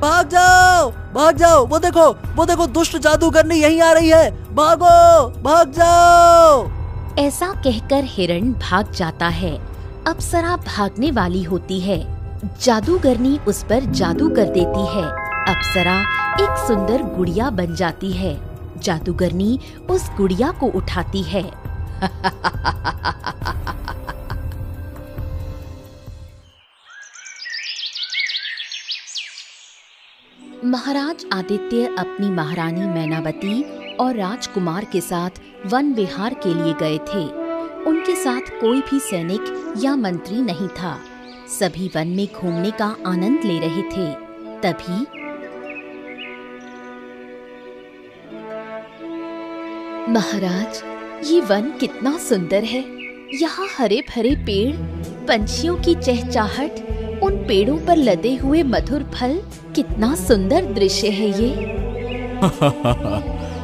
भाग जाओ, वो देखो दुष्ट जादूगरनी यहीं आ रही है, भागो, भाग जाओ। ऐसा कहकर हिरण भाग जाता है। अप्सरा भागने वाली होती है। जादूगरनी उस पर जादू कर देती है। अप्सरा एक सुंदर गुड़िया बन जाती है। जादूगरनी उस गुड़िया को उठाती है। महाराज आदित्य अपनी महारानी मैनावती और राजकुमार के साथ वन विहार के लिए गए थे। उनके साथ कोई भी सैनिक या मंत्री नहीं था। सभी वन में घूमने का आनंद ले रहे थे। तभी महाराज, ये वन कितना सुंदर है। यहाँ हरे भरे पेड़, पंछियों की चहचहाट, उन पेड़ों पर लदे हुए मधुर फल, कितना सुंदर दृश्य है ये।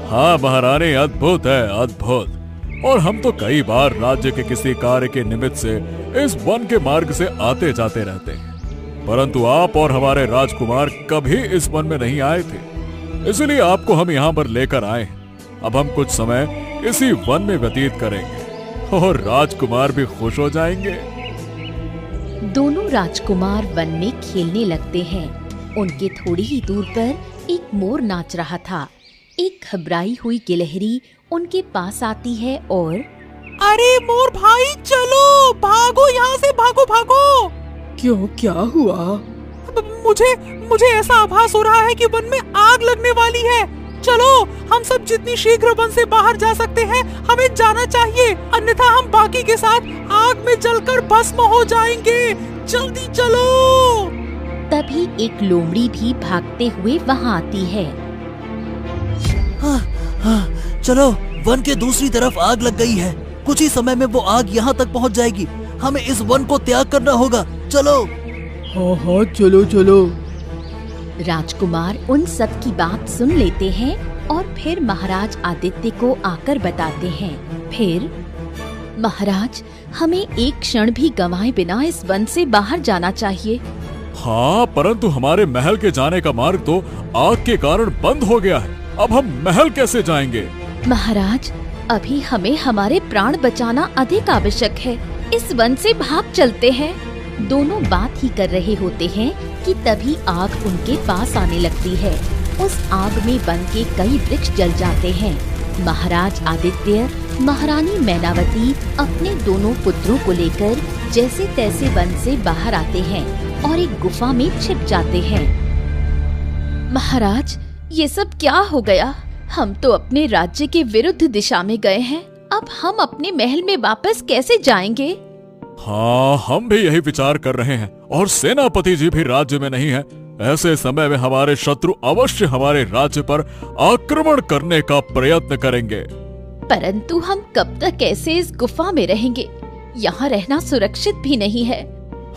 हाँ महारानी, अद्भुत है, अद्भुत। और हम तो कई बार राज्य के किसी कार्य के निमित्त से इस वन के मार्ग से आते जाते रहते हैं, परंतु आप और हमारे राजकुमार कभी इस वन में नहीं आए थे, इसलिए आपको हम यहाँ पर लेकर आए हैं। अब हम कुछ समय इसी वन में व्यतीत करेंगे और राजकुमार भी खुश हो जाएंगे। दोनों राजकुमार वन में खेलने लगते हैं। उनके थोड़ी ही दूर पर एक मोर नाच रहा था। एक घबराई हुई गिलहरी उनके पास आती है और अरे मोर भाई, चलो भागो यहाँ से, भागो भागो। क्यों, क्या हुआ? मुझे ऐसा आभास हो रहा है कि वन में आग लगने वाली है। चलो, हम सब जितनी शीघ्र वन से बाहर जा सकते हैं हमें जाना चाहिए, अन्यथा हम बाकी के साथ आग में जलकर भस्म हो जाएंगे। जल्दी चलो। तभी एक लोमड़ी भी भागते हुए वहाँ आती है। चलो, वन के दूसरी तरफ आग लग गई है। कुछ ही समय में वो आग यहाँ तक पहुँच जाएगी। हमें इस वन को त्याग करना होगा। चलो। हाँ, चलो चलो। राजकुमार उन सब की बात सुन लेते हैं और फिर महाराज आदित्य को आकर बताते हैं। फिर महाराज, हमें एक क्षण भी गंवाए बिना इस वन से बाहर जाना चाहिए। हाँ, परंतु हमारे महल के जाने का मार्ग तो आग के कारण बंद हो गया है। अब हम महल कैसे जाएंगे? महाराज, अभी हमें हमारे प्राण बचाना अधिक आवश्यक है। इस वन से भाग चलते हैं। दोनों बात ही कर रहे होते हैं कि तभी आग उनके पास आने लगती है। उस आग में वन के कई वृक्ष जल जाते हैं। महाराज आदित्य, महारानी मैनावती अपने दोनों पुत्रों को लेकर जैसे तैसे वन से बाहर आते हैं और एक गुफा में छिप जाते हैं। महाराज, ये सब क्या हो गया? हम तो अपने राज्य के विरुद्ध दिशा में गए हैं। अब हम अपने महल में वापस कैसे जाएंगे? हाँ, हम भी यही विचार कर रहे हैं और सेनापति जी भी राज्य में नहीं है। ऐसे समय में हमारे शत्रु अवश्य हमारे राज्य पर आक्रमण करने का प्रयत्न करेंगे। परंतु हम कब तक ऐसे इस गुफा में रहेंगे? यहाँ रहना सुरक्षित भी नहीं है।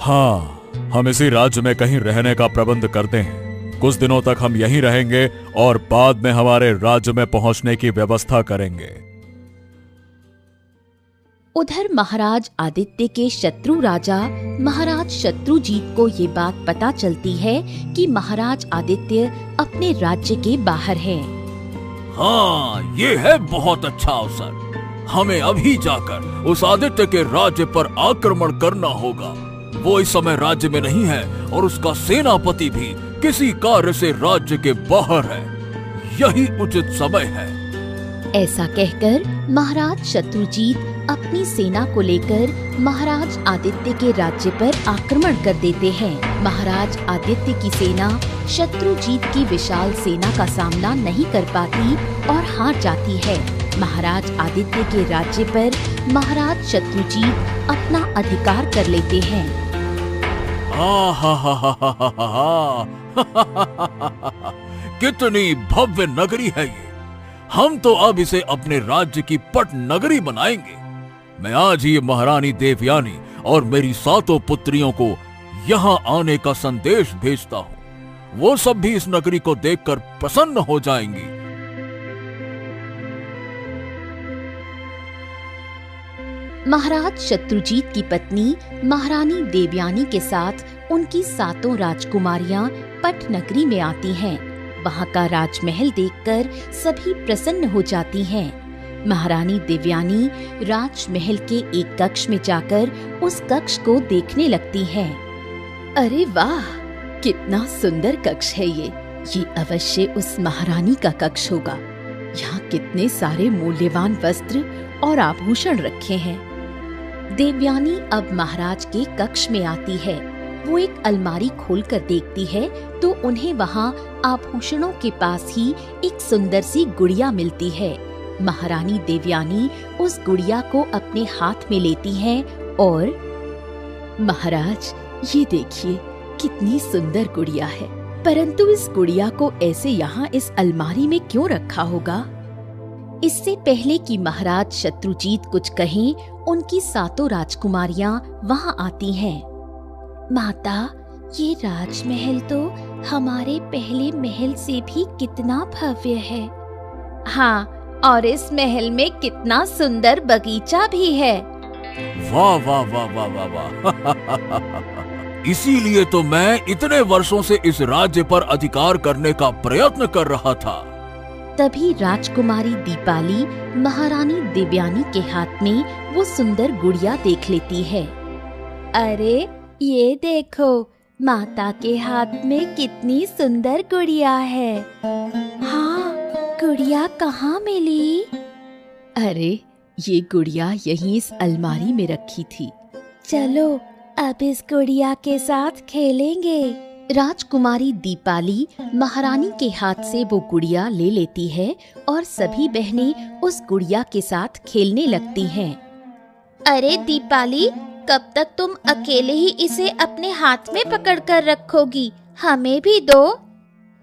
हाँ, हम इसी राज्य में कहीं रहने का प्रबंध करते हैं। कुछ दिनों तक हम यहीं रहेंगे और बाद में हमारे राज्य में पहुंचने की व्यवस्था करेंगे। उधर महाराज आदित्य के शत्रु राजा महाराज शत्रुजीत को ये बात पता चलती है कि महाराज आदित्य अपने राज्य के बाहर हैं। हाँ, ये है बहुत अच्छा अवसर। हमें अभी जाकर उस आदित्य के राज्य पर आक्रमण करना होगा। वो इस समय राज्य में नहीं है और उसका सेनापति भी किसी कार्य से राज्य के बाहर है। यही उचित समय है। ऐसा कहकर महाराज शत्रुजीत अपनी सेना को लेकर महाराज आदित्य के राज्य पर आक्रमण कर देते हैं। महाराज आदित्य की सेना शत्रुजीत की विशाल सेना का सामना नहीं कर पाती और हार जाती है। महाराज आदित्य के राज्य पर महाराज शत्रुजीत अपना अधिकार कर लेते हैं। कितनी भव्य नगरी है ये। हम तो अब इसे अपने राज्य की पट नगरी बनाएंगे। मैं आज ही महारानी देवयानी और मेरी 7 पुत्रियों को यहाँ आने का संदेश भेजता हूँ। वो सब भी इस नगरी को देखकर प्रसन्न हो जाएंगी। महाराज शत्रुजीत की पत्नी महारानी देवयानी के साथ उनकी सातों राजकुमारियां पट नगरी में आती हैं। वहाँ का राजमहल देखकर सभी प्रसन्न हो जाती हैं। महारानी देवयानी राजमहल के एक कक्ष में जाकर उस कक्ष को देखने लगती हैं। अरे वाह, कितना सुंदर कक्ष है ये अवश्य उस महारानी का कक्ष होगा। यहाँ कितने सारे मूल्यवान वस्त्र और आभूषण रखे हैं। देवयानी अब महाराज के कक्ष में आती है। वो एक अलमारी खोलकर देखती है तो उन्हें वहाँ आभूषणों के पास ही एक सुंदर सी गुड़िया मिलती है। महारानी देवयानी उस गुड़िया को अपने हाथ में लेती है और महाराज, ये देखिए कितनी सुंदर गुड़िया है, परंतु इस गुड़िया को ऐसे यहाँ इस अलमारी में क्यों रखा होगा? इससे पहले कि महाराज शत्रुजीत कुछ कहें, उनकी सातों राजकुमारियां वहाँ आती हैं। माता, ये राजमहल तो हमारे पहले महल से भी कितना भव्य है। हाँ, और इस महल में कितना सुंदर बगीचा भी है। वाह वाह वाह वाह वाह वाह। इसीलिए तो मैं इतने वर्षों से इस राज्य पर अधिकार करने का प्रयत्न कर रहा था। तभी राजकुमारी दीपाली महारानी देवयानी के हाथ में वो सुंदर गुड़िया देख लेती है। अरे ये देखो, माता के हाथ में कितनी सुंदर गुड़िया है। हाँ, गुड़िया कहाँ मिली? अरे ये गुड़िया यहीं इस अलमारी में रखी थी। चलो अब इस गुड़िया के साथ खेलेंगे। राजकुमारी दीपाली महारानी के हाथ से वो गुड़िया ले लेती है और सभी बहनें उस गुड़िया के साथ खेलने लगती हैं। अरे दीपाली, कब तक तुम अकेले ही इसे अपने हाथ में पकड़कर रखोगी? हमें भी दो।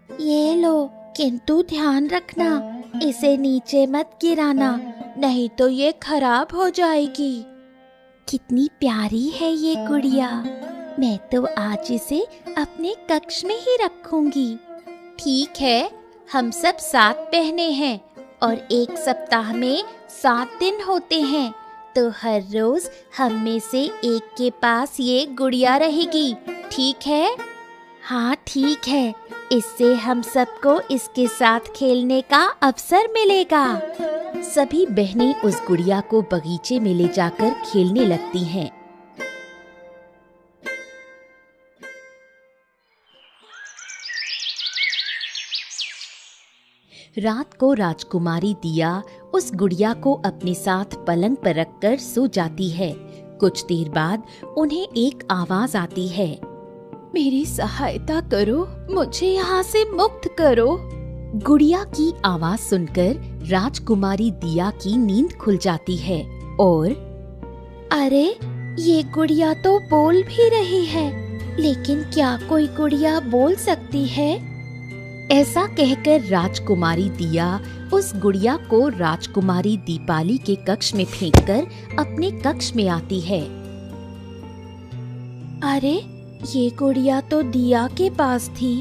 ये लो, किंतु ध्यान रखना, इसे नीचे मत गिराना, नहीं तो ये खराब हो जाएगी। कितनी प्यारी है ये गुड़िया, मैं तो आज इसे अपने कक्ष में ही रखूंगी। ठीक है, हम सब 7 बहनें हैं और एक सप्ताह में 7 दिन होते हैं, तो हर रोज हम में से एक के पास ये गुड़िया रहेगी, ठीक है? हाँ ठीक है, इससे हम सबको इसके साथ खेलने का अवसर मिलेगा। सभी बहनें उस गुड़िया को बगीचे में ले जाकर खेलने लगती हैं। रात को राजकुमारी दिया उस गुड़िया को अपने साथ पलंग पर रखकर सो जाती है। कुछ देर बाद उन्हें एक आवाज आती है, मेरी सहायता करो, मुझे यहाँ से मुक्त करो। गुड़िया की आवाज सुनकर राजकुमारी दिया की नींद खुल जाती है और अरे ये गुड़िया तो बोल भी रही है, लेकिन क्या कोई गुड़िया बोल सकती है? ऐसा कहकर राजकुमारी दिया उस गुड़िया को राजकुमारी दीपाली के कक्ष में फेंककर अपने कक्ष में आती है। अरे ये गुड़िया तो दिया के पास थी,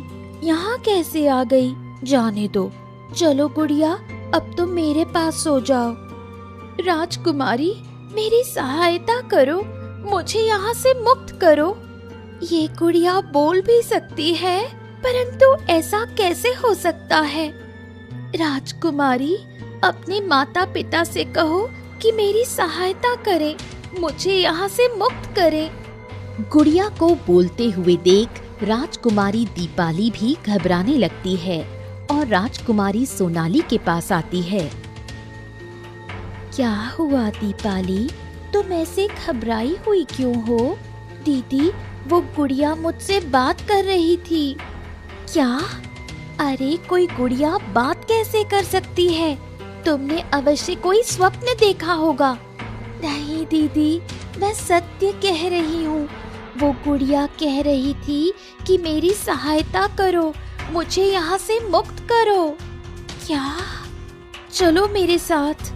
यहाँ कैसे आ गई? जाने दो, चलो गुड़िया अब तुम मेरे पास सो जाओ। राजकुमारी, मेरी सहायता करो, मुझे यहाँ से मुक्त करो। ये गुड़िया बोल भी सकती है, परंतु ऐसा कैसे हो सकता है? राजकुमारी, अपने माता पिता से कहो कि मेरी सहायता करें, मुझे यहाँ से मुक्त करें। गुड़िया को बोलते हुए देख राजकुमारी दीपाली भी घबराने लगती है और राजकुमारी सोनाली के पास आती है। क्या हुआ दीपाली, तुम ऐसे घबराई हुई क्यों हो? दीदी, वो गुड़िया मुझसे बात कर रही थी। क्या? अरे कोई गुड़िया बात कैसे कर सकती है? तुमने अवश्य कोई स्वप्न देखा होगा। नहीं दीदी, मैं सत्य कह रही हूँ। वो गुड़िया कह रही थी कि मेरी सहायता करो, मुझे यहाँ से मुक्त करो। क्या? चलो मेरे साथ।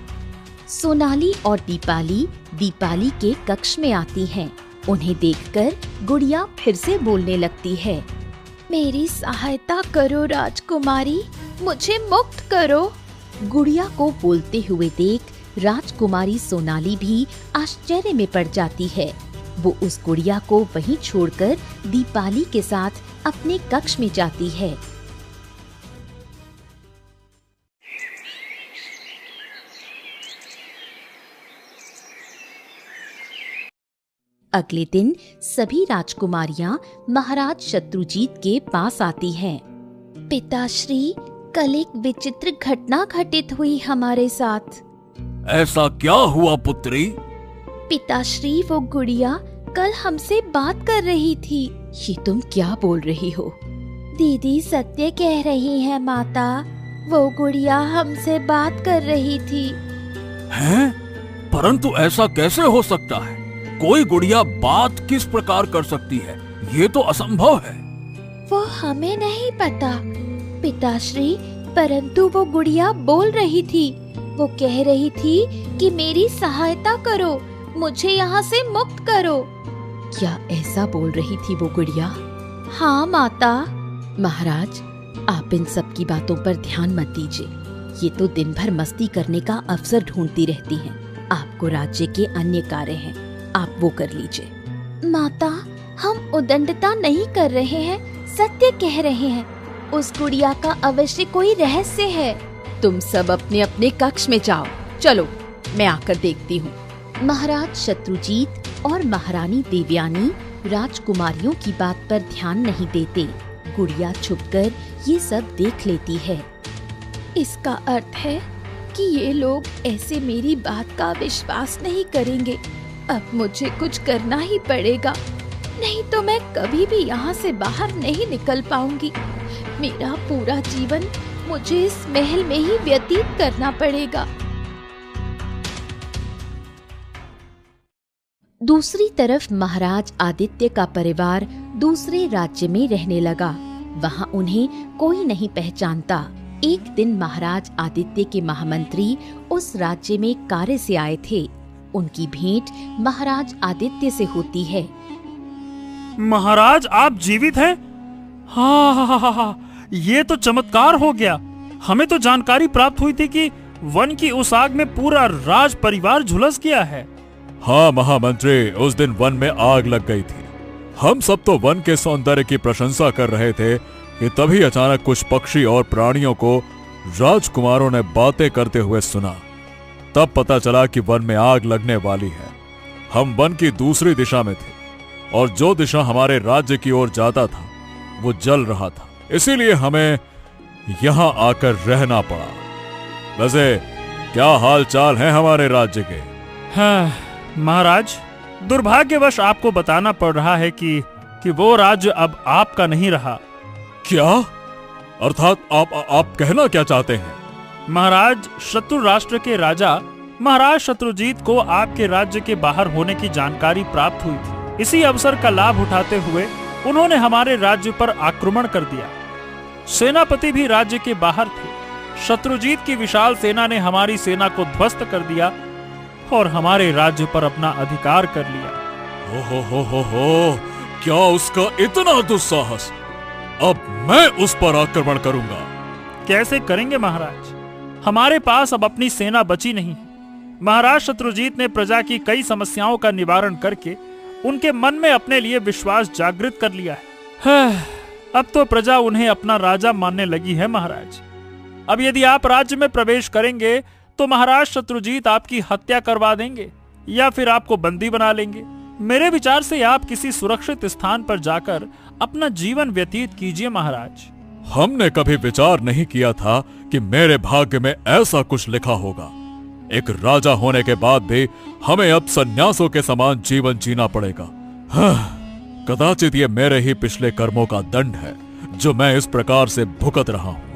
सोनाली और दीपाली के कक्ष में आती हैं। उन्हें देखकर गुड़िया फिर से बोलने लगती है, मेरी सहायता करो राजकुमारी, मुझे मुक्त करो। गुड़िया को बोलते हुए देख राजकुमारी सोनाली भी आश्चर्य में पड़ जाती है। वो उस गुड़िया को वहीं छोड़कर दीपाली के साथ अपने कक्ष में जाती है। अगले दिन सभी राजकुमारियां महाराज शत्रुजीत के पास आती हैं। पिताश्री, कल एक विचित्र घटना घटित हुई हमारे साथ। ऐसा क्या हुआ पुत्री? पिताश्री, वो गुड़िया कल हमसे बात कर रही थी। ये तुम क्या बोल रही हो? दीदी सत्य कह रही है माता, वो गुड़िया हमसे बात कर रही थी। हैं? परंतु ऐसा कैसे हो सकता है? कोई गुड़िया बात किस प्रकार कर सकती है? ये तो असंभव है। वो हमें नहीं पता पिताश्री, परंतु वो गुड़िया बोल रही थी। वो कह रही थी कि मेरी सहायता करो, मुझे यहाँ से मुक्त करो। क्या ऐसा बोल रही थी वो गुड़िया? हाँ माता। महाराज, आप इन सब की बातों पर ध्यान मत दीजिए। ये तो दिन भर मस्ती करने का अवसर ढूंढती रहती हैं। आपको राज्य के अन्य कार्य हैं, आप वो कर लीजिए। माता, हम उदंडता नहीं कर रहे हैं, सत्य कह रहे हैं। उस गुड़िया का अवश्य कोई रहस्य है। तुम सब अपने अपने कक्ष में जाओ। चलो, मैं आकर देखती हूँ। महाराज शत्रुजीत और महारानी देवयानी राजकुमारियों की बात पर ध्यान नहीं देते। गुड़िया छुपकर ये सब देख लेती है। इसका अर्थ है कि ये लोग ऐसे मेरी बात का विश्वास नहीं करेंगे। अब मुझे कुछ करना ही पड़ेगा, नहीं तो मैं कभी भी यहाँ से बाहर नहीं निकल पाऊंगी। मेरा पूरा जीवन मुझे इस महल में ही व्यतीत करना पड़ेगा। दूसरी तरफ महाराज आदित्य का परिवार दूसरे राज्य में रहने लगा। वहाँ उन्हें कोई नहीं पहचानता। एक दिन महाराज आदित्य के महामंत्री उस राज्य में कार्य से आए थे। उनकी भेंट महाराज आदित्य से होती है। महाराज, आप जीवित हैं? हाँ, ये तो चमत्कार हो गया। हमें तो जानकारी प्राप्त हुई थी कि वन की उस आग में पूरा राज परिवार झुलस गया है। हाँ महामंत्री, उस दिन वन में आग लग गई थी। हम सब तो वन के सौंदर्य की प्रशंसा कर रहे थे कि तभी अचानक कुछ पक्षी और प्राणियों को राजकुमारों ने बातें करते हुए सुना। तब पता चला कि वन में आग लगने वाली है। हम वन की दूसरी दिशा में थे और जो दिशा हमारे राज्य की ओर जाता था वो जल रहा था। इसीलिए हमें यहाँ आकर रहना पड़ा। वैसे क्या हाल चाल है हमारे राज्य के? हाँ महाराज, दुर्भाग्यवश आपको बताना पड़ रहा है कि वो राज्य अब आपका नहीं रहा। क्या? अर्थात आप कहना क्या चाहते हैं? महाराज, शत्रु राष्ट्र के राजा महाराज शत्रुजीत को आपके राज्य के बाहर होने की जानकारी प्राप्त हुई थी। इसी अवसर का लाभ उठाते हुए उन्होंने हमारे राज्य पर आक्रमण कर दिया। सेनापति भी राज्य के बाहर थे। शत्रुजीत की विशाल सेना ने हमारी सेना को ध्वस्त कर दिया और हमारे राज्य पर अपना अधिकार कर लिया। हो, क्या उसका इतना दुस्साहस? अब मैं उस पर आक्रमण करूंगा। कैसे करेंगे महाराज? हमारे पास अब अपनी सेना बची नहीं है। महाराज शत्रुजीत ने प्रजा की कई समस्याओं का निवारण करके उनके मन में अपने लिए विश्वास जागृत कर लिया है। अब तो प्रजा उन्हें अपना राजा मानने लगी है महाराज। अब यदि आप राज्य में प्रवेश करेंगे तो महाराज शत्रुजीत आपकी हत्या करवा देंगे या फिर आपको बंदी बना लेंगे। मेरे विचार से आप किसी सुरक्षित स्थान पर जाकर अपना जीवन व्यतीत कीजिए महाराज। हमने कभी विचार नहीं किया था कि मेरे भाग्य में ऐसा कुछ लिखा होगा। एक राजा होने के बाद भी हमें अब सन्यासों के समान जीवन जीना पड़ेगा। कदाचित ये मेरे ही पिछले कर्मों का दंड है जो मैं इस प्रकार से भुगत रहा हूँ।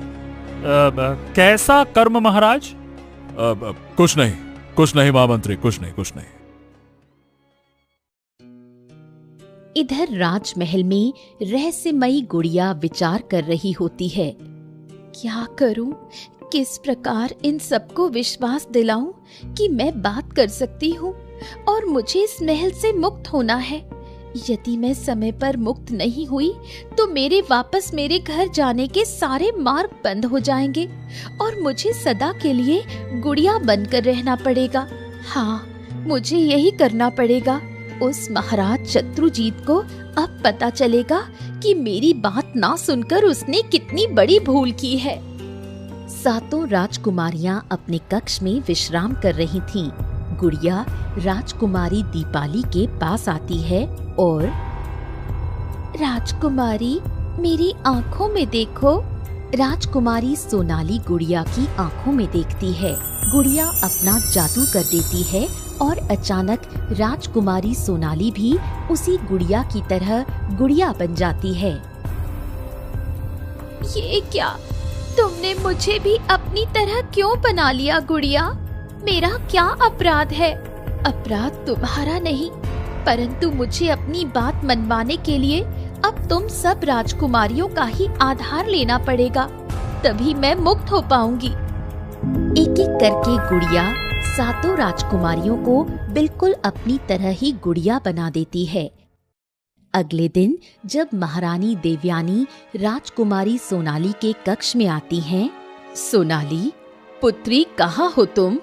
कैसा कर्म महाराज? कुछ नहीं महामंत्री, कुछ नहीं। इधर राजमहल में रहस्यमयी गुड़िया विचार कर रही होती है। क्या करूं? किस प्रकार इन सबको विश्वास दिलाऊं कि मैं बात कर सकती हूँ और मुझे इस महल से मुक्त होना है। यदि मैं समय पर मुक्त नहीं हुई तो वापस मेरे घर जाने के सारे मार्ग बंद हो जाएंगे और मुझे सदा के लिए गुड़िया बनकर रहना पड़ेगा। हाँ, मुझे यही करना पड़ेगा। उस महाराज शत्रुजीत को अब पता चलेगा कि मेरी बात ना सुनकर उसने कितनी बड़ी भूल की है। सातों राजकुमारियां अपने कक्ष में विश्राम कर रही थीं। गुड़िया राजकुमारी दीपाली के पास आती है और राजकुमारी मेरी आंखों में देखो। राजकुमारी सोनाली गुड़िया की आंखों में देखती है। गुड़िया अपना जादू कर देती है और अचानक राजकुमारी सोनाली भी उसी गुड़िया की तरह गुड़िया बन जाती है। ये क्या, तुमने मुझे भी अपनी तरह क्यों बना लिया गुड़िया? मेरा क्या अपराध है? अपराध तुम्हारा नहीं, परंतु मुझे अपनी बात मनवाने के लिए अब तुम सब राजकुमारियों का ही आधार लेना पड़ेगा, तभी मैं मुक्त हो पाऊंगी। एक एक करके गुड़िया सातों राजकुमारियों को बिल्कुल अपनी तरह ही गुड़िया बना देती है। अगले दिन जब महारानी देवयानी राजकुमारी सोनाली के कक्ष में आती हैं, सोनाली पुत्री कहाँ हो तुम?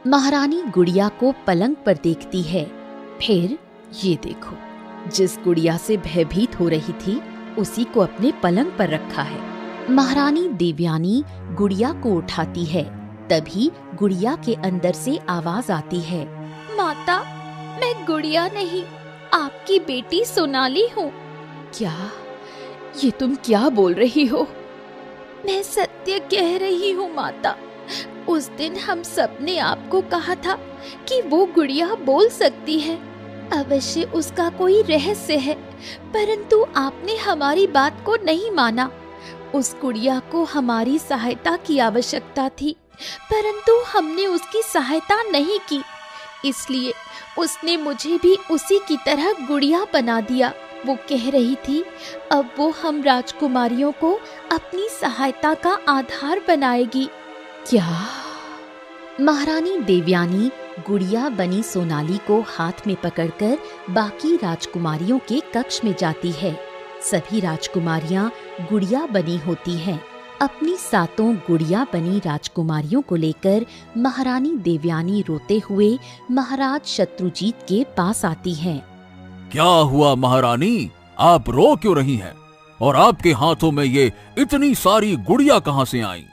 महारानी गुड़िया को पलंग पर देखती है। फिर ये देखो, जिस गुड़िया से भयभीत हो रही थी उसी को अपने पलंग पर रखा है। महारानी देवयानी गुड़िया को उठाती है। तभी गुड़िया के अंदर से आवाज आती है, माता, मैं गुड़िया नहीं, आपकी बेटी सोनाली हूँ। क्या? ये तुम क्या बोल रही हो? मैं सत्य कह रही हूँ माता। उस दिन हम सबने आपको कहा था कि वो गुड़िया बोल सकती है, अवश्य उसका कोई रहस्य है, परंतु आपने हमारी बात को नहीं माना। उस गुड़िया को हमारी सहायता की आवश्यकता थी, परंतु हमने उसकी सहायता नहीं की, इसलिए उसने मुझे भी उसी की तरह गुड़िया बना दिया। वो कह रही थी अब वो हम राजकुमारियों को अपनी सहायता का आधार बनाएगी। क्या? महारानी देवयानी गुड़िया बनी सोनाली को हाथ में पकड़कर बाकी राजकुमारियों के कक्ष में जाती है। सभी राजकुमारियां गुड़िया बनी होती हैं। अपनी सातों गुड़िया बनी राजकुमारियों को लेकर महारानी देवयानी रोते हुए महाराज शत्रुजीत के पास आती हैं। क्या हुआ महारानी, आप रो क्यों रही हैं? और आपके हाथों में ये इतनी सारी गुड़िया कहाँ से आई?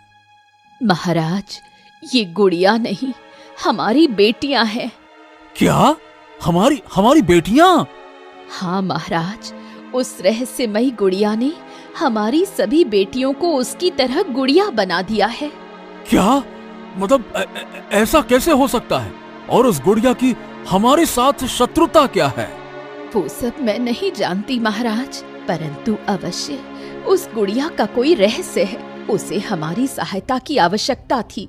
महाराज, ये गुड़िया नहीं, हमारी बेटियां हैं। क्या? हमारी बेटियां? हाँ महाराज, उस रहस्यमयी गुड़िया ने हमारी सभी बेटियों को उसकी तरह गुड़िया बना दिया है। क्या? मतलब ऐसा कैसे हो सकता है? और उस गुड़िया की हमारे साथ शत्रुता क्या है? वो सब मैं नहीं जानती महाराज, परंतु अवश्य उस गुड़िया का कोई रहस्य है। उसे हमारी सहायता की आवश्यकता थी,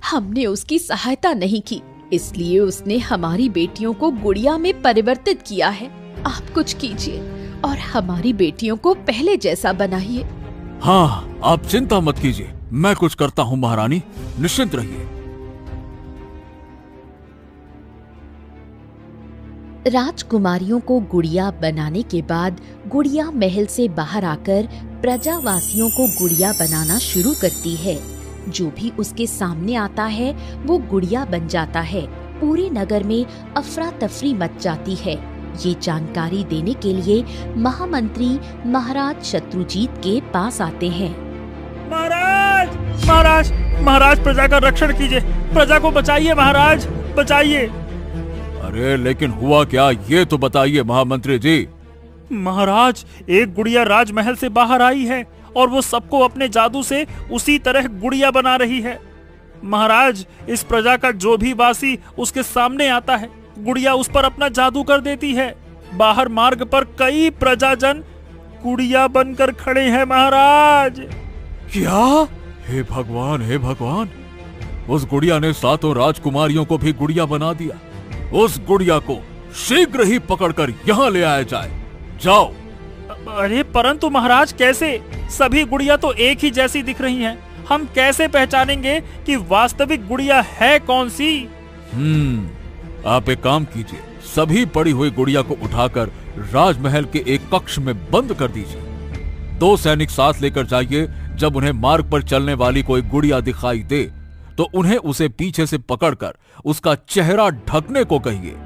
हमने उसकी सहायता नहीं की, इसलिए उसने हमारी बेटियों को गुड़िया में परिवर्तित किया है। आप कुछ कीजिए और हमारी बेटियों को पहले जैसा बनाइए। हाँ, आप चिंता मत कीजिए, मैं कुछ करता हूँ महारानी, निश्चिंत रहिए। राजकुमारियों को गुड़िया बनाने के बाद गुड़िया महल से बाहर आकर प्रजावासियों को गुड़िया बनाना शुरू करती है। जो भी उसके सामने आता है वो गुड़िया बन जाता है। पूरे नगर में अफरा तफरी मच जाती है। ये जानकारी देने के लिए महामंत्री महाराज शत्रुजीत के पास आते हैं। महाराज, महाराज, महाराज, प्रजा का रक्षण कीजिए, प्रजा को बचाइए महाराज, बचाइए। अरे लेकिन हुआ क्या, ये तो बताइए महामंत्री जी। महाराज, एक गुड़िया राजमहल से बाहर आई है और वो सबको अपने जादू से उसी तरह गुड़िया बना रही है। महाराज, इस प्रजा का जो भी वासी उसके सामने आता है, गुड़िया उस पर अपना जादू कर देती है। बाहर मार्ग पर कई प्रजाजन गुड़िया बनकर खड़े हैं महाराज। क्या? हे भगवान, हे भगवान, उस गुड़िया ने सातों राजकुमारियों को भी गुड़िया बना दिया। उस गुड़िया को शीघ्र ही पकड़कर यहाँ ले आया जाए। जाओ। अरे परंतु महाराज, कैसे? सभी गुड़िया तो एक ही जैसी दिख रही हैं। हम कैसे पहचानेंगे कि वास्तविक गुड़िया है कौन सी? आप एक काम कीजिए, सभी पड़ी हुई गुड़िया को उठाकर राजमहल के एक कक्ष में बंद कर दीजिए। 2 सैनिक साथ लेकर जाइए। जब उन्हें मार्ग पर चलने वाली कोई गुड़िया दिखाई दे तो उन्हें उसे पीछे से पकड़कर उसका चेहरा ढकने को कहिए।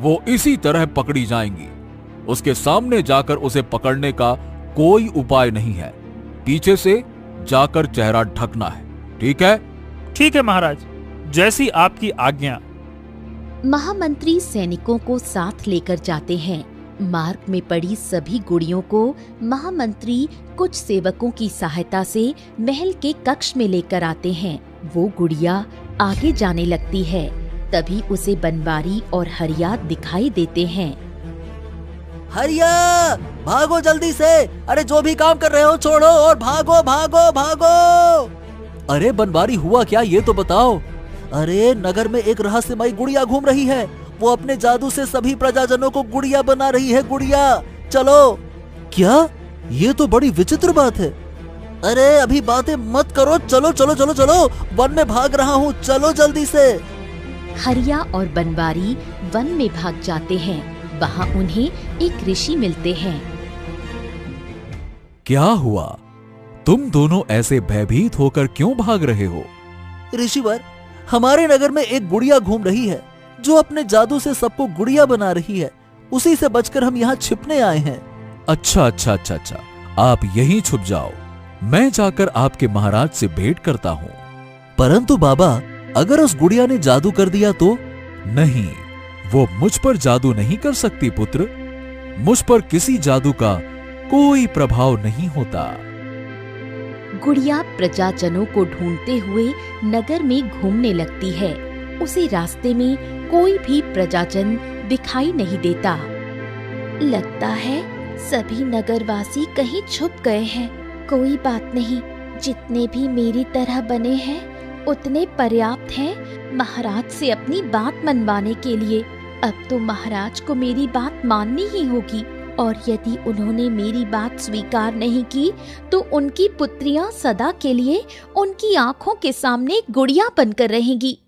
वो इसी तरह पकड़ी जाएंगी। उसके सामने जाकर उसे पकड़ने का कोई उपाय नहीं है। पीछे से जाकर चेहरा ढकना है, ठीक है? ठीक है महाराज, जैसी आपकी आज्ञा। महामंत्री सैनिकों को साथ लेकर जाते हैं। मार्ग में पड़ी सभी गुड़ियों को महामंत्री कुछ सेवकों की सहायता से महल के कक्ष में लेकर आते हैं। वो गुड़िया आगे जाने लगती है, तभी उसे बनवारी और हरिया दिखाई देते हैं। हरिया, भागो जल्दी से। अरे जो भी काम कर रहे हो छोड़ो और भागो भागो भागो। अरे बनवारी, हुआ क्या ये तो बताओ। अरे नगर में एक रहस्यमयी गुड़िया घूम रही है। वो अपने जादू से सभी प्रजाजनों को गुड़िया बना रही है। गुड़िया, चलो। क्या? ये तो बड़ी विचित्र बात है। अरे अभी बातें मत करो, चलो चलो चलो चलो, वन में भाग रहा हूँ, चलो जल्दी से। हरिया और बनवारी वन में भाग जाते हैं। वहाँ उन्हें एक ऋषि मिलते हैं। क्या हुआ? तुम दोनों ऐसे भयभीत होकर क्यों भाग रहे हो? ऋषिवर, हमारे नगर में एक गुड़िया घूम रही है जो अपने जादू से सबको गुड़िया बना रही है। उसी से बचकर हम यहाँ छिपने आए हैं। अच्छा अच्छा अच्छा अच्छा, आप यहीं छुप जाओ, मैं जाकर आपके महाराज से भेंट करता हूँ। परंतु बाबा, अगर उस गुड़िया ने जादू कर दिया तो? नहीं, वो मुझ पर जादू नहीं कर सकती पुत्र। मुझ पर किसी जादू का कोई प्रभाव नहीं होता। गुड़िया प्रजाजनों को ढूंढते हुए नगर में घूमने लगती है। उसे रास्ते में कोई भी प्रजाजन दिखाई नहीं देता। लगता है सभी नगरवासी कहीं छुप गए हैं। कोई बात नहीं, जितने भी मेरी तरह बने हैं उतने पर्याप्त हैं महाराज से अपनी बात मनवाने के लिए। अब तो महाराज को मेरी बात माननी ही होगी, और यदि उन्होंने मेरी बात स्वीकार नहीं की तो उनकी पुत्रियां सदा के लिए उनकी आंखों के सामने गुड़िया बनकर रहेंगी।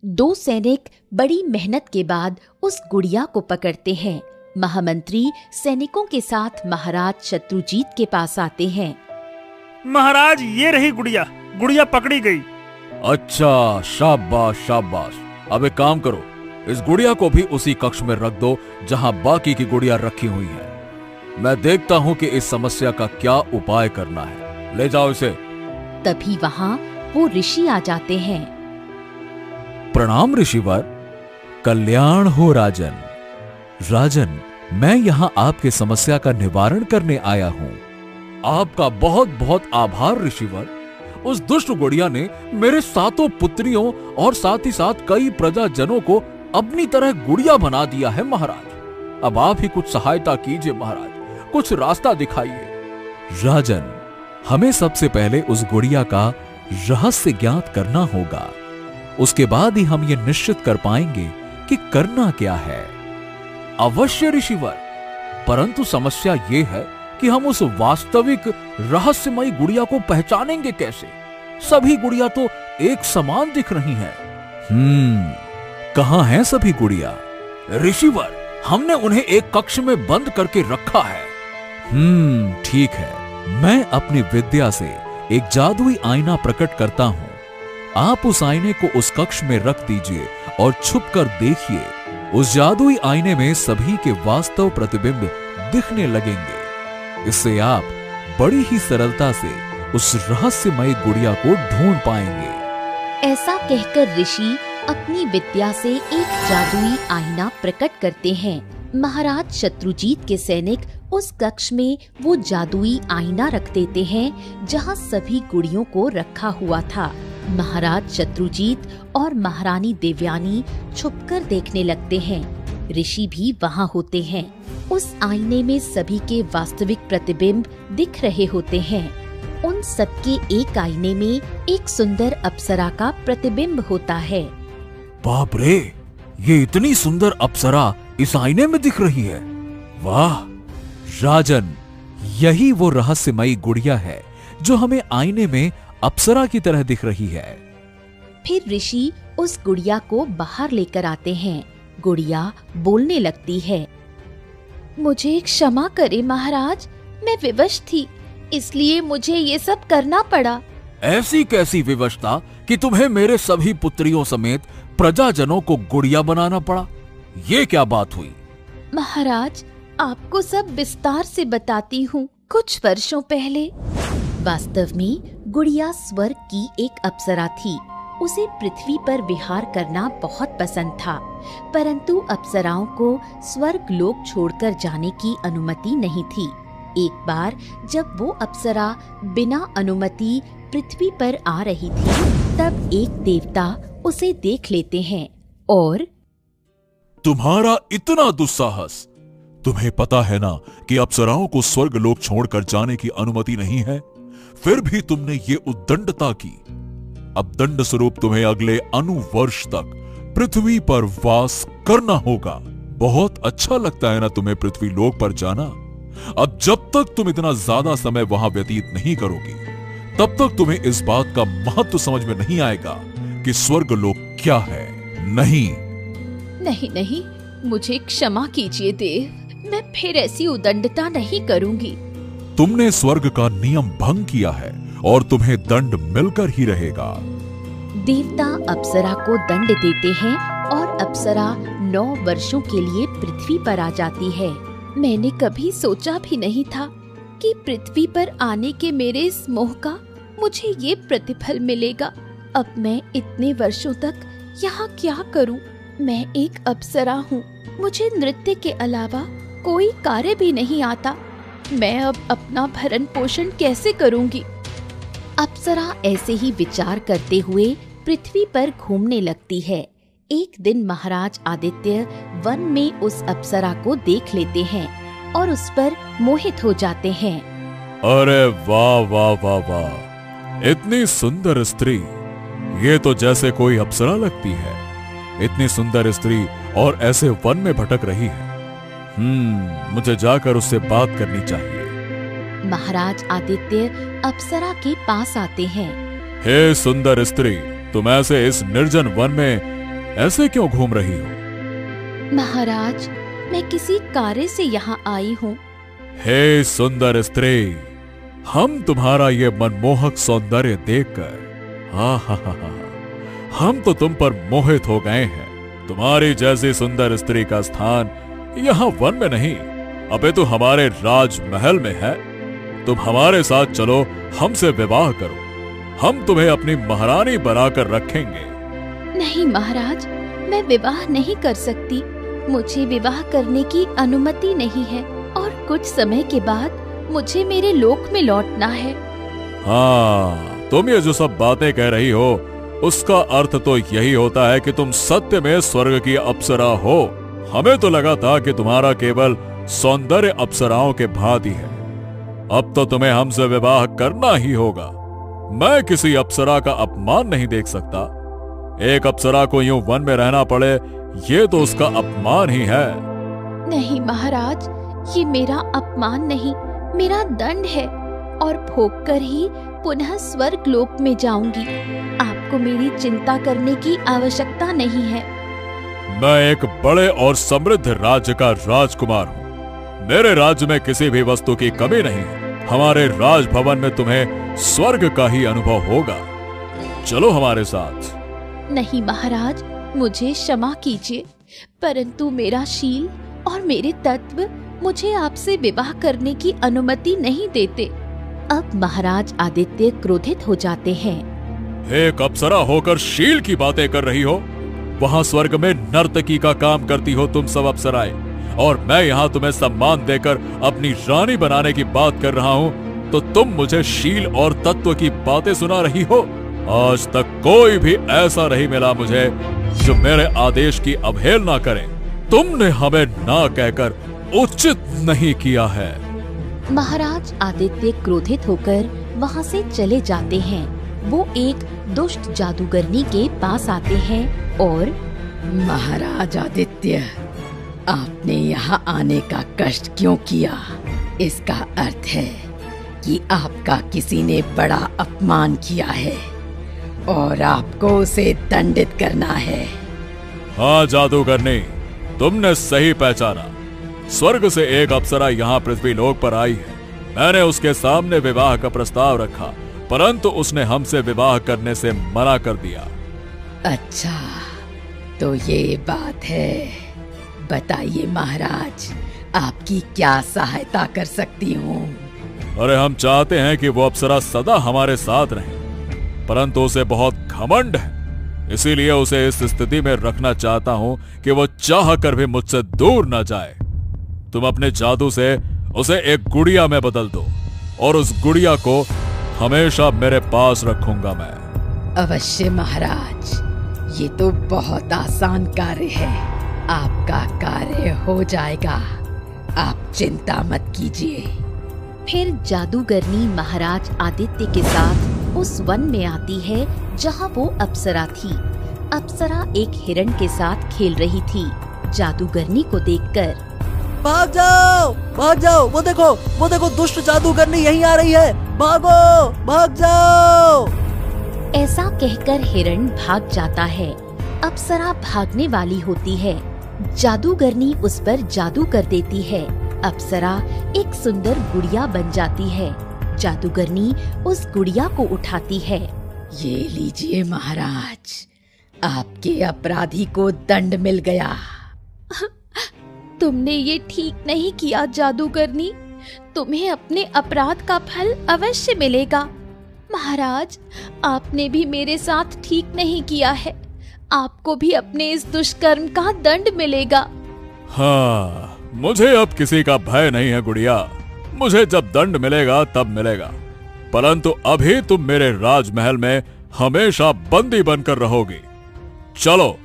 दो सैनिक बड़ी मेहनत के बाद उस गुड़िया को पकड़ते हैं। महामंत्री सैनिकों के साथ महाराज शत्रुजीत के पास आते हैं। महाराज, ये रही गुड़िया, गुड़िया पकड़ी गई। अच्छा, शाबाश शाबाश। अब एक काम करो, इस गुड़िया को भी उसी कक्ष में रख दो जहां बाकी की गुड़िया रखी हुई है। मैं देखता हूं कि इस समस्या का क्या उपाय करना है। ले जाओ इसे। तभी वहां वो ऋषि आ जाते हैं। प्रणाम ऋषिवर। कल्याण हो राजन। राजन, मैं यहाँ आपके समस्या का निवारण करने आया हूँ। आपका बहुत बहुत आभार ऋषिवर। उस दुष्ट गुड़िया ने मेरे 7 पुत्रियों और साथ ही साथ कई प्रजाजनों को अपनी तरह गुड़िया बना दिया है महाराज। अब आप ही कुछ सहायता कीजिए महाराज, कुछ रास्ता दिखाइए। राजन, हमें सबसे पहले उस गुड़िया का रहस्य ज्ञात करना होगा। उसके बाद ही हम ये निश्चित कर पाएंगे कि करना क्या है। अवश्य ऋषिवर, परंतु समस्या ये है कि हम उस वास्तविक रहस्यमयी गुड़िया को पहचानेंगे कैसे? सभी गुड़िया तो एक समान दिख रही हैं। कहाँ हैं सभी गुड़िया? ऋषिवर, हमने उन्हें एक कक्ष में बंद करके रखा है। ठीक है, मैं अपनी विद्या से एक जादुई आईना प्रकट करता हूँ। आप उस आईने को उस कक्ष में रख दीजिए और छुपकर देखिए। उस जादुई आईने में सभी के वास्तव प्रतिबिंब दिखने लगेंगे। इससे आप बड़ी ही सरलता से उस रहस्यमयी गुड़िया को ढूंढ पाएंगे। ऐसा कहकर ऋषि अपनी विद्या से एक जादुई आईना प्रकट करते हैं। महाराज शत्रुजीत के सैनिक उस कक्ष में वो जादुई आईना रख देते हैं जहाँ सभी गुड़ियों को रखा हुआ था। महाराज शत्रुजीत और महारानी देवयानी छुपकर देखने लगते हैं। ऋषि भी वहाँ होते हैं। उस आईने में सभी के वास्तविक प्रतिबिंब दिख रहे होते हैं। उन सबके एक आईने में एक सुंदर अप्सरा का प्रतिबिंब होता है। बाप रे, ये इतनी सुंदर अप्सरा इस आईने में दिख रही है। वाह राजन, यही वो रहस्यमयी गुड़िया है जो हमें आईने में अप्सरा की तरह दिख रही है। फिर ऋषि उस गुड़िया को बाहर लेकर आते हैं। गुड़िया बोलने लगती है। मुझे क्षमा करे महाराज, मैं विवश थी, इसलिए मुझे ये सब करना पड़ा। ऐसी कैसी विवशता कि तुम्हें मेरे सभी पुत्रियों समेत प्रजाजनों को गुड़िया बनाना पड़ा? ये क्या बात हुई? महाराज, आपको सब विस्तार से बताती हूँ। कुछ वर्षों पहले वास्तव में गुड़िया स्वर्ग की एक अप्सरा थी। उसे पृथ्वी पर विहार करना बहुत पसंद था, परंतु अप्सराओं को स्वर्ग लोक छोड़कर जाने की अनुमति नहीं थी। एक बार जब वो अप्सरा बिना अनुमति पृथ्वी पर आ रही थी, तब एक देवता उसे देख लेते हैं और तुम्हारा इतना दुस्साहस! तुम्हें पता है ना कि अप्सराओं को स्वर्ग लोक छोड़कर जाने की अनुमति नहीं है, फिर भी तुमने ये उद्दंडता की। अब दंड स्वरूप तुम्हें अगले अनुवर्ष तक पृथ्वी पर वास करना होगा। बहुत अच्छा लगता है ना तुम्हें पृथ्वी लोक पर जाना। अब जब तक तुम इतना ज्यादा समय वहां व्यतीत नहीं करोगी, तब तक तुम्हें इस बात का महत्व समझ में नहीं आएगा कि स्वर्ग लोक क्या है। नहीं नहीं, मुझे क्षमा कीजिए देव, मैं फिर ऐसी उदंडता नहीं करूंगी। तुमने स्वर्ग का नियम भंग किया है और तुम्हें दंड मिलकर ही रहेगा। देवता अप्सरा को दंड देते हैं और अप्सरा 9 वर्षों के लिए पृथ्वी पर आ जाती है। मैंने कभी सोचा भी नहीं था कि पृथ्वी पर आने के मेरे इस मोह का मुझे ये प्रतिफल मिलेगा। अब मैं इतने वर्षों तक यहाँ क्या करूँ? मैं एक अप्सरा हूँ, मुझे नृत्य के अलावा कोई कार्य भी नहीं आता। मैं अब अपना भरण पोषण कैसे करूँगी? अप्सरा ऐसे ही विचार करते हुए पृथ्वी पर घूमने लगती है। एक दिन महाराज आदित्य वन में उस अप्सरा को देख लेते हैं और उस पर मोहित हो जाते हैं। अरे वाह वाह वाह वाह, इतनी सुंदर स्त्री! ये तो जैसे कोई अप्सरा लगती है। इतनी सुंदर स्त्री और ऐसे वन में भटक रही है। मुझे जाकर उससे बात करनी चाहिए। महाराज आदित्य अप्सरा के पास आते हैं। हे सुंदर स्त्री, तुम ऐसे इस निर्जन वन में ऐसे क्यों घूम रही हो? महाराज, मैं किसी कार्य से यहाँ आई हूँ। हे सुंदर स्त्री, हम तुम्हारा ये मनमोहक सौंदर्य देखकर हम तो तुम पर मोहित हो गए हैं। तुम्हारी जैसी सुंदर स्त्री का स्थान यहाँ वन में नहीं, अपितु हमारे राजमहल में है। तुम हमारे साथ चलो, हमसे विवाह करो। हम तुम्हें अपनी महारानी बनाकर रखेंगे। नहीं महाराज, मैं विवाह नहीं कर सकती। मुझे विवाह करने की अनुमति नहीं है और कुछ समय के बाद मुझे मेरे लोक में लौटना है। हाँ, तुम ये जो सब बातें कह रही हो, उसका अर्थ तो यही होता है कि तुम सत्य में स्वर्ग की अप्सरा हो। हमें तो लगा था कि तुम्हारा केवल सौंदर्य अप्सराओं के भांति है। अब तो तुम्हें हमसे विवाह करना ही होगा। मैं किसी अप्सरा का अपमान नहीं देख सकता। एक अप्सरा को यूं वन में रहना पड़े, ये तो उसका अपमान ही है। नहीं महाराज, ये मेरा अपमान नहीं, मेरा दंड है और भोग कर ही पुनः स्वर्ग लोक में जाऊंगी। आपको मेरी चिंता करने की आवश्यकता नहीं है। मैं एक बड़े और समृद्ध राज्य का राजकुमार हूँ। मेरे राज्य में किसी भी वस्तु की कमी नहीं है। हमारे राजभवन में तुम्हें स्वर्ग का ही अनुभव होगा। चलो हमारे साथ। नहीं महाराज, मुझे क्षमा कीजिए, परंतु मेरा शील और मेरे तत्व मुझे आपसे विवाह करने की अनुमति नहीं देते। अब महाराज आदित्य क्रोधित हो जाते हैं। एक अप्सरा होकर शील की बातें कर रही हो? वहाँ स्वर्ग में नर्तकी का काम करती हो तुम सब अप्सराएं, और मैं यहाँ तुम्हें सम्मान देकर अपनी रानी बनाने की बात कर रहा हूँ, तो तुम मुझे शील और तत्व की बातें सुना रही हो। आज तक कोई भी ऐसा नहीं मिला मुझे जो मेरे आदेश की अवहेलना करे। तुमने हमें ना कहकर उचित नहीं किया है। महाराज आदित्य क्रोधित होकर वहाँ से चले जाते हैं। वो एक दुष्ट जादूगरनी के पास आते हैं और महाराज आदित्य, आपने यहाँ आने का कष्ट क्यों किया? इसका अर्थ है कि आपका किसी ने बड़ा अपमान किया है और आपको उसे दंडित करना है। हाँ जादूगरनी, तुमने सही पहचाना। स्वर्ग से एक अप्सरा यहाँ पृथ्वी लोक पर आई है। मैंने उसके सामने विवाह का प्रस्ताव रखा, परंतु उसने हमसे विवाह करने से मना कर दिया। अच्छा, तो ये बात है। बताइए महाराज, आपकी क्या सहायता कर सकती हूँ? अरे हम चाहते हैं कि वो अप्सरा सदा हमारे साथ रहे, परंतु उसे बहुत घमंड है, इसीलिए उसे इस स्थिति में रखना चाहता हूं कि वो चाह कर भी मुझसे दूर न जाए। तुम अपने जादू से उसे एक गुड़िया में बदल दो और उस गुड़िया को हमेशा मेरे पास रखूंगा मैं। अवश्य महाराज, ये तो बहुत आसान कार्य है, आपका कार्य हो जाएगा, आप चिंता मत कीजिए। फिर जादूगरनी महाराज आदित्य के साथ उस वन में आती है जहाँ वो अप्सरा थी। अप्सरा एक हिरण के साथ खेल रही थी। जादूगरनी को देखकर भाग जाओ, भाग जाओ, वो देखो दुष्ट जादूगरनी यहीं आ रही है, भागो, भाग जाओ। ऐसा कहकर हिरण भाग जाता है। अप्सरा भागने वाली होती है। जादूगरनी उस पर जादू कर देती है। अप्सरा एक सुंदर गुड़िया बन जाती है। जादूगरनी उस गुड़िया को उठाती है। ये लीजिए महाराज, आपके अपराधी को दंड मिल गया। तुमने ये ठीक नहीं किया जादूगरनी, तुम्हें अपने अपराध का फल अवश्य मिलेगा। महाराज, आपने भी मेरे साथ ठीक नहीं किया है, आपको भी अपने इस दुष्कर्म का दंड मिलेगा। हाँ, मुझे अब किसी का भय नहीं है गुड़िया, मुझे जब दंड मिलेगा तब मिलेगा, परंतु अभी तुम मेरे राजमहल में हमेशा बंदी बनकर रहोगी। चलो।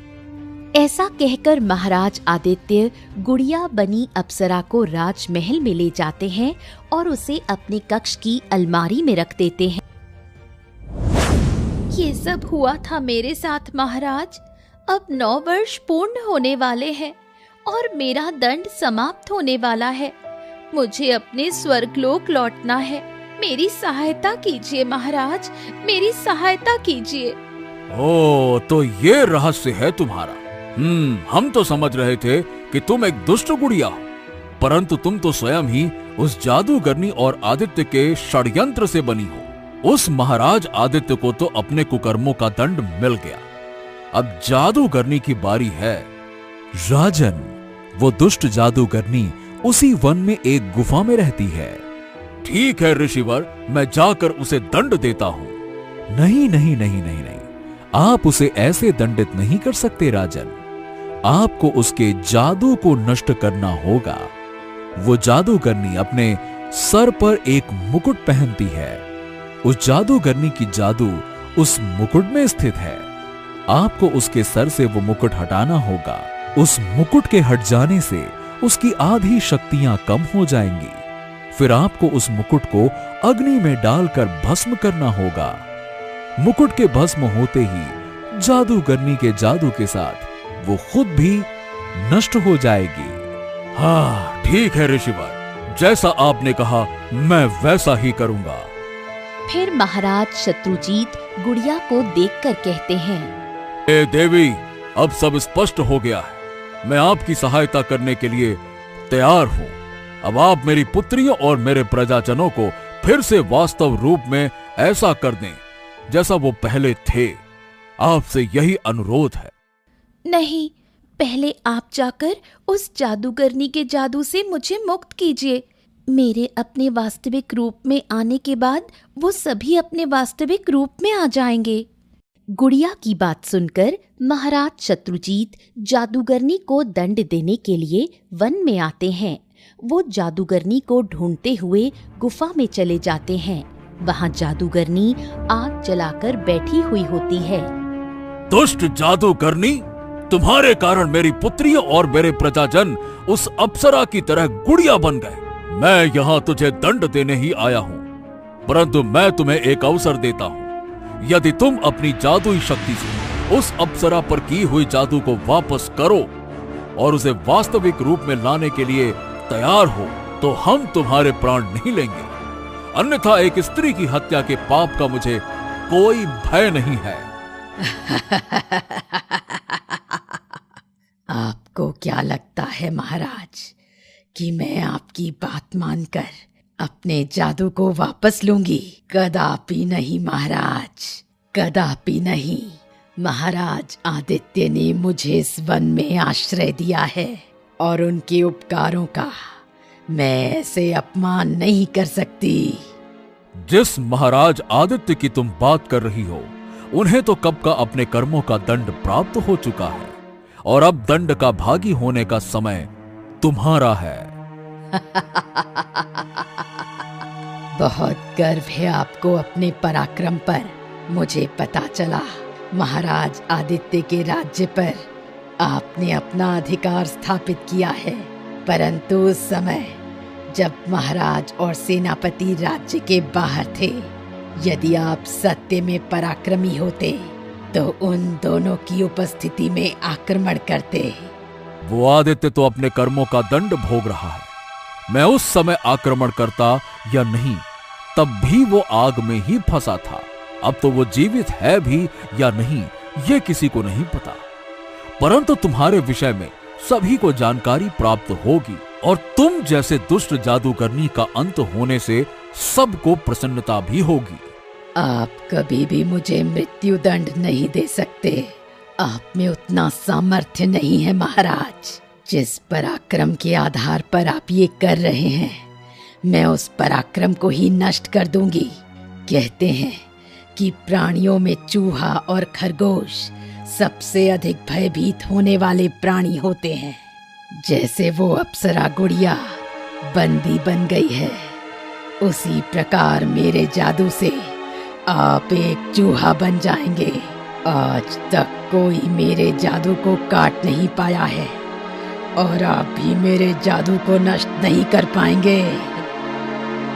ऐसा कहकर महाराज आदित्य गुड़िया बनी अप्सरा को राजमहल में ले जाते हैं और उसे अपने कक्ष की अलमारी में रख देते हैं। ये सब हुआ था मेरे साथ महाराज। अब 9 वर्ष पूर्ण होने वाले हैं और मेरा दंड समाप्त होने वाला है। मुझे अपने स्वर्गलोक लौटना है। मेरी सहायता कीजिए महाराज, मेरी सहायता कीजिए। ओ, तो ये रहस्य है तुम्हारा। हम तो समझ रहे थे कि तुम एक दुष्ट गुड़िया हो, परंतु तुम तो स्वयं ही उस जादूगरनी और आदित्य के षड्यंत्र से बनी हो। उस महाराज आदित्य को तो अपने कुकर्मों का दंड मिल गया, अब जादूगरनी की बारी है। राजन, वो दुष्ट जादूगरनी उसी वन में एक गुफा में रहती है। ठीक है ऋषिवर, मैं जाकर उसे दंड देता हूँ। नहीं नहीं नहीं नहीं नहीं, आप उसे ऐसे दंडित नहीं कर सकते राजन, आपको उसके जादू को नष्ट करना होगा। वो जादूगरनी अपने सर पर एक मुकुट पहनती है, उस जादूगरनी की जादू उस मुकुट में स्थित है। आपको उसके सर से वो मुकुट हटाना होगा। उस मुकुट के हट जाने से उसकी आधी शक्तियां कम हो जाएंगी। फिर आपको उस मुकुट को अग्नि में डालकर भस्म करना होगा। मुकुट के भस्म होते ही जादूगरनी के जादू के साथ वो खुद भी नष्ट हो जाएगी। हाँ ठीक है ऋषिवर, जैसा आपने कहा मैं वैसा ही करूंगा। फिर महाराज शत्रुजीत गुड़िया को देखकर कहते हैं, ए देवी, अब सब स्पष्ट हो गया है, मैं आपकी सहायता करने के लिए तैयार हूँ। अब आप मेरी पुत्रियों और मेरे प्रजाजनों को फिर से वास्तव रूप में ऐसा कर दें जैसा वो पहले थे। आपसे यही अनुरोध है। नहीं, पहले आप जाकर उस जादूगरनी के जादू से मुझे मुक्त कीजिए। मेरे अपने वास्तविक रूप में आने के बाद वो सभी अपने वास्तविक रूप में आ जाएंगे। गुड़िया की बात सुनकर महाराज शत्रुजीत जादूगरनी को दंड देने के लिए वन में आते हैं। वो जादूगरनी को ढूंढते हुए गुफा में चले जाते हैं। वहाँ जादूगरनी आग जलाकर बैठी हुई होती है। दुष्ट जादूगरनी, तुम्हारे कारण मेरी पुत्रियों और मेरे प्रजाजन उस अप्सरा की तरह गुड़िया बन गए। मैं यहाँ तुझे दंड देने ही आया हूँ, परंतु मैं तुम्हें एक अवसर देता हूँ। यदि तुम अपनी जादुई शक्ति से उस अप्सरा पर की हुई जादू को वापस करो और उसे वास्तविक रूप में लाने के लिए तैयार हो, तो हम तुम्हारे प्राण नहीं लेंगे। अन्यथा एक स्त्री की हत्या के पाप का मुझे कोई भय नहीं है। आपको क्या लगता है महाराज कि मैं आपकी बात मानकर अपने जादू को वापस लूंगी? कदापि नहीं महाराज, कदापि नहीं। महाराज आदित्य ने मुझे इस वन में आश्रय दिया है। और उनके उपकारों का मैं ऐसे अपमान नहीं कर सकती। जिस महाराज आदित्य की तुम बात कर रही हो, उन्हें तो कब का अपने कर्मों का दंड प्राप्त हो चुका है और अब दंड का भागी होने का समय तुम्हारा है। बहुत गर्व है आपको अपने पराक्रम पर। मुझे पता चला महाराज आदित्य के राज्य पर आपने अपना अधिकार स्थापित किया है, परंतु उस समय जब महाराज और सेनापति राज्य के बाहर थे, यदि आप सत्य में पराक्रमी होते तो उन दोनों की उपस्थिति में आक्रमण करते। वो आदित्य तो अपने कर्मों का दंड भोग रहा है। मैं उस समय आक्रमण करता या नहीं, तब भी वो आग में ही फंसा था। अब तो वो जीवित है भी या नहीं, ये किसी को नहीं पता, परंतु तुम्हारे विषय में सभी को जानकारी प्राप्त होगी और तुम जैसे दुष्ट जादूगरनी का अंत होने से सबको प्रसन्नता भी होगी। आप कभी भी मुझे मृत्यु दंड नहीं दे सकते। आप में उतना सामर्थ्य नहीं है महाराज। जिस पराक्रम के आधार पर आप ये कर रहे हैं, मैं उस पराक्रम को ही नष्ट कर दूंगी। कहते हैं कि प्राणियों में चूहा और खरगोश सबसे अधिक भयभीत होने वाले प्राणी होते हैं। जैसे वो अप्सरा गुड़िया बंदी बन गई है, उसी प्रकार मेरे जादू से आप एक चूहा बन जाएंगे। आज तक कोई मेरे जादू को काट नहीं पाया है और आप भी मेरे जादू को नष्ट नहीं कर पाएंगे।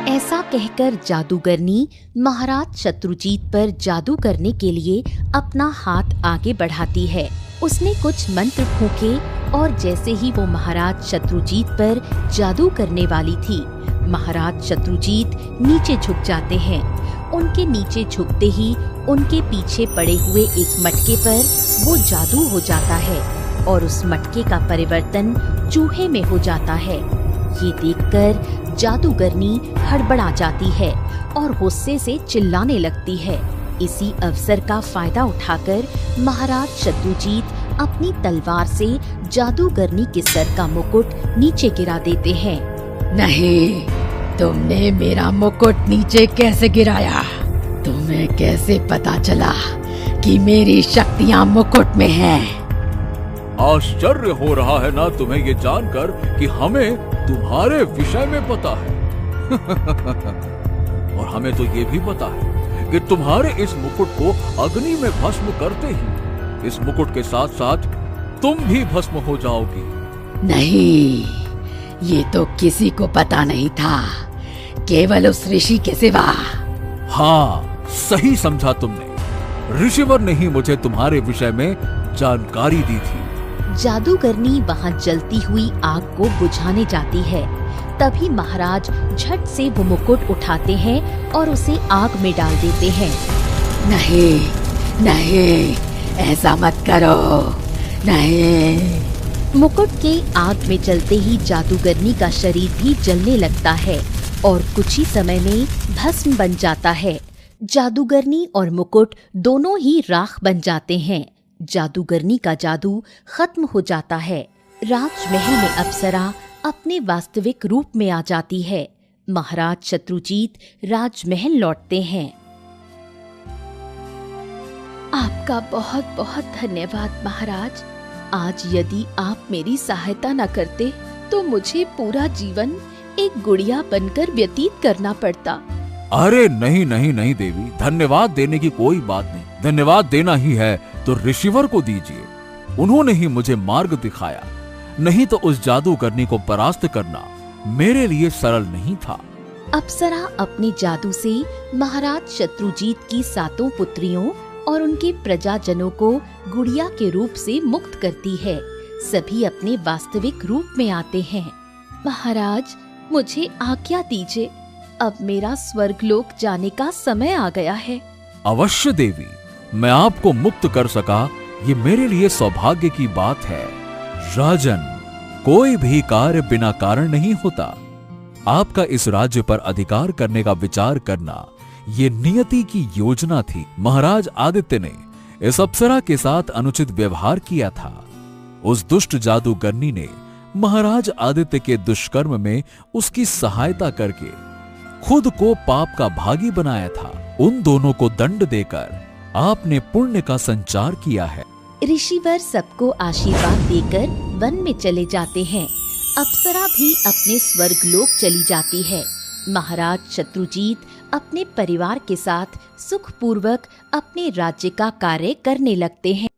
ऐसा कहकर जादूगरनी महाराज शत्रुजीत पर जादू करने के लिए अपना हाथ आगे बढ़ाती है। उसने कुछ मंत्र फूंके और जैसे ही वो महाराज शत्रुजीत पर जादू करने वाली थी, महाराज शत्रुजीत नीचे झुक जाते हैं। उनके नीचे झुकते ही उनके पीछे पड़े हुए एक मटके पर वो जादू हो जाता है और उस मटके का परिवर्तन चूहे में हो जाता है। ये देखकर जादूगरनी हड़बड़ा जाती है और गुस्से से चिल्लाने लगती है। इसी अवसर का फायदा उठाकर महाराज शत्रुजीत अपनी तलवार से जादूगरनी के सर का मुकुट नीचे गिरा देते हैं। नहीं, तुमने मेरा मुकुट नीचे कैसे गिराया? तुम्हें कैसे पता चला कि मेरी शक्तियाँ मुकुट में हैं? आश्चर्य हो रहा है ना तुम्हें ये जानकर कि हमें तुम्हारे विषय में पता है। और हमें तो ये भी पता है कि तुम्हारे इस मुकुट को अग्नि में भस्म करते ही इस मुकुट के साथ साथ तुम भी भस्म हो जाओगी। नहीं, ये तो किसी को पता नहीं था, केवल उस ऋषि के सिवा। हाँ, सही समझा तुमने। ऋषिवर ने ही मुझे तुम्हारे विषय में जानकारी दी थी। जादूगरनी वहाँ जलती हुई आग को बुझाने जाती है। तभी महाराज झट से वो मुकुट उठाते हैं और उसे आग में डाल देते हैं। नहीं, नहीं, ऐसा मत करो, नहीं। मुकुट के आग में जलते ही जादूगरनी का शरीर भी जलने लगता है और कुछ ही समय में भस्म बन जाता है। जादूगरनी और मुकुट दोनों ही राख बन जाते हैं। जादूगरनी का जादू खत्म हो जाता है। राजमहल में अप्सरा अपने वास्तविक रूप में आ जाती है। महाराज शत्रुजीत राजमहल लौटते हैं। आपका बहुत बहुत धन्यवाद महाराज। आज यदि आप मेरी सहायता न करते तो मुझे पूरा जीवन एक गुड़िया बनकर व्यतीत करना पड़ता। अरे नहीं नहीं नहीं देवी, धन्यवाद देने की कोई बात नहीं। धन्यवाद देना ही है तो ऋषिवर को दीजिए। उन्होंने ही मुझे मार्ग दिखाया, नहीं तो उस जादूगरनी को परास्त करना मेरे लिए सरल नहीं था। अप्सरा अपने जादू से महाराज शत्रुजीत की 7 पुत्रियों और उनके प्रजाजनों को गुड़िया के रूप से मुक्त करती है। सभी अपने वास्तविक रूप में आते हैं। महाराज, मुझे आज्ञा दीजिए, अब मेरा स्वर्गलोक जाने का समय आ गया है। अवश्य देवी, मैं आपको मुक्त कर सका, ये मेरे लिए सौभाग्य की बात है। राजन, कोई भी कार्य बिना कारण नहीं होता। आपका इस राज्य पर अधिकार करने का विचार करना ये नियति की योजना थी। महाराज आदित्य ने इस अप्सरा के साथ अनुचित व्यवहार किया था। उस दुष्ट जादूगरनी ने महाराज आदित्य के दुष्कर्म में उसकी सहायता करके खुद को पाप का भागी बनाया था, उन दोनों को दंड देकर आपने पुण्य का संचार किया है। ऋषिवर सबको आशीर्वाद देकर वन में चले जाते हैं। अप्सरा भी अपने स्वर्गलोक चली जाती है। महाराज शत्रुजीत अपने परिवार के साथ सुखपूर्वक अपने राज्य का कार्य करने लगते हैं।